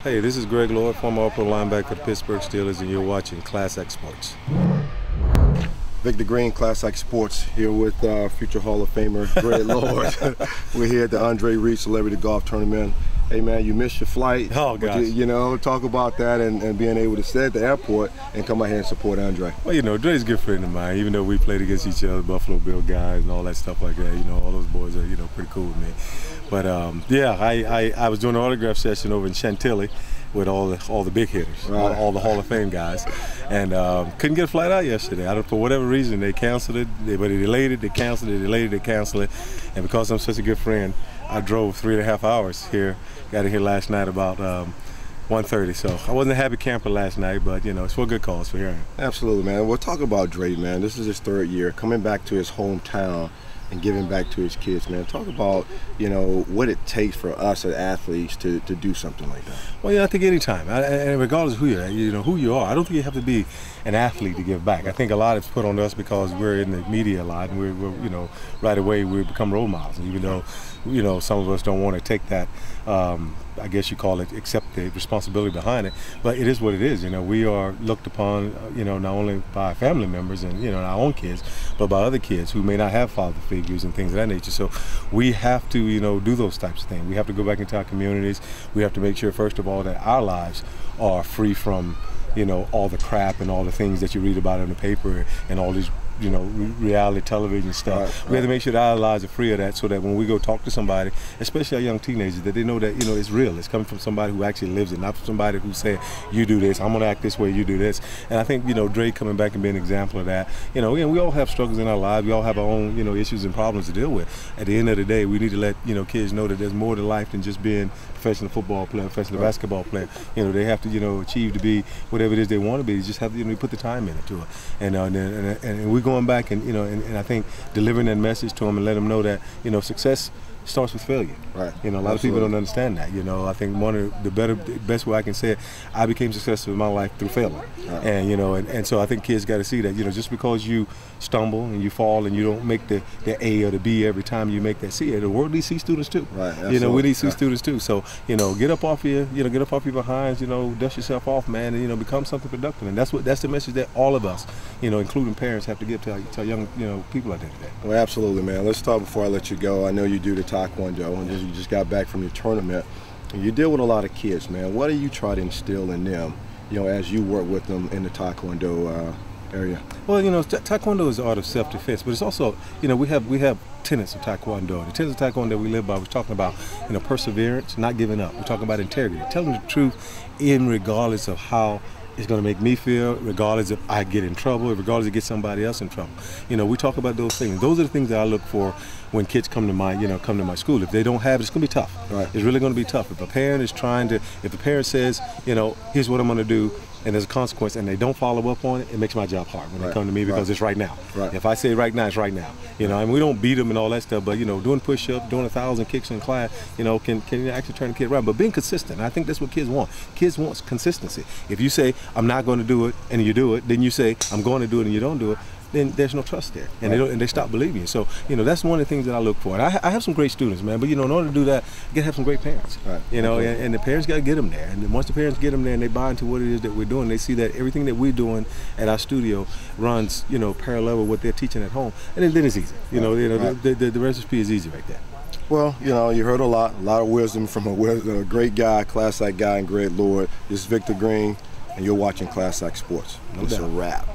Hey, this is Greg Lloyd, former All-Pro linebacker for the Pittsburgh Steelers, and you're watching Class X Sports. Victor Green, Class X Sports, here with future Hall of Famer Greg Lloyd. We're here at the Andre Reed Celebrity Golf Tournament. Hey man, you missed your flight. Oh gosh. You know, talk about that and being able to stay at the airport and come out here and support Andre. Well, you know, Dre's a good friend of mine, even though we played against each other, Buffalo Bill guys and all that stuff like that. You know, all those boys are, you know, pretty cool with me. But yeah, I was doing an autograph session over in Chantilly with all the big hitters, right. all the Hall of Fame guys, and couldn't get a flight out yesterday. For whatever reason, they canceled it. But they delayed it, they canceled it, delayed it, they canceled it. And because I'm such a good friend, I drove 3.5 hours here. Got in here last night about 1:30. So I wasn't a happy camper last night, but you know, it's for a good cause for here. Absolutely, man. We'll talk about Dre, man. This is his 3rd year coming back to his hometown and giving back to his kids, man. Talk about, you know, what it takes for us as athletes to do something like that. Well, yeah, I think anytime, and regardless of who you are, I don't think you have to be an athlete to give back. I think a lot is put on us because we're in the media a lot, and we're you know, right away we become role models. And even though, you know, some of us don't want to take that, I guess you call it, accept the responsibility behind it, but it is what it is. You know, we are looked upon, you know, not only by family members and, you know, our own kids, but by other kids who may not have father figures and things of that nature. So we have to, you know, do those types of things. We have to go back into our communities. We have to make sure, first of all, that our lives are free from, you know, all the crap and all the things that you read about in the paper and all these, you know, reality television stuff. Right. We have to make sure that our lives are free of that, so that when we go talk to somebody, especially our young teenagers, that they know that, you know, it's real. It's coming from somebody who actually lives it, not from somebody who said, you do this, I'm gonna act this way, you do this. And I think, you know, Dre coming back and being an example of that. You know, and we all have struggles in our lives. We all have our own, you know, issues and problems to deal with. At the end of the day, we need to let, you know, kids know that there's more to life than just being a professional football player, professional basketball player. You know, they have to, you know, achieve to be whatever it is they want to be. They just have to, you know, put the time in it to it. And we're going back and, you know, and I think delivering that message to them and let them know that, you know, success starts with failure. Right. You know, a lot of people don't understand that. You know, I think one of the best way I can say it, I became successful in my life through failing. Right. And you know, and so I think kids got to see that, you know, just because you stumble and you fall and you don't make the A or the B every time you make that C, the world needs C students too. Right. You know, we need C students too. So, you know, get up off your behinds, you know, dust yourself off, man, and, you know, become something productive. And that's the message that all of us, you know, including parents, have to give to our young, you know, people out there today. Well, absolutely, man. Let's talk before I let you go. I know you do the Taekwondo, and you just got back from your tournament. And you deal with a lot of kids, man. What do you try to instill in them, you know, as you work with them in the Taekwondo area? Well, you know, Taekwondo is the art of self-defense, but it's also, you know, we have tenets of Taekwondo. The tenets of Taekwondo we live by, we're talking about, you know, perseverance, not giving up. We're talking about integrity, telling the truth in regardless of how it's going to make me feel, regardless if I get in trouble, regardless if it gets somebody else in trouble. You know, we talk about those things. Those are the things that I look for when kids come to my school. If they don't have it, it's going to be tough. Right. It's really going to be tough. If a parent is if the parent says, you know, here's what I'm going to do, and there's a consequence, and they don't follow up on it, it makes my job hard when they come to me, because it's right now. Right. If I say right now, it's right now. You know, and we don't beat them and all that stuff, but, you know, doing push-ups, doing 1,000 kicks in class, you know, can actually turn a kid around. But being consistent, I think that's what kids want. Kids want consistency. If you say, I'm not going to do it, and you do it, then you say, I'm going to do it, and you don't do it, then there's no trust there, and they stop believing you. So, you know, that's one of the things that I look for. And I have some great students, man, but, you know, in order to do that, you gotta have some great parents. Right. You know, and the parents gotta get them there. And then once the parents get them there and they buy into what it is that we're doing, they see that everything that we're doing at our studio runs, you know, parallel with what they're teaching at home, and then it's easy. You know, the recipe is easy right there. Well, you know, you heard a lot of wisdom from a great guy, Class X guy, and Greg Lloyd. This is Victor Green, and you're watching Class X Sports. It's a wrap.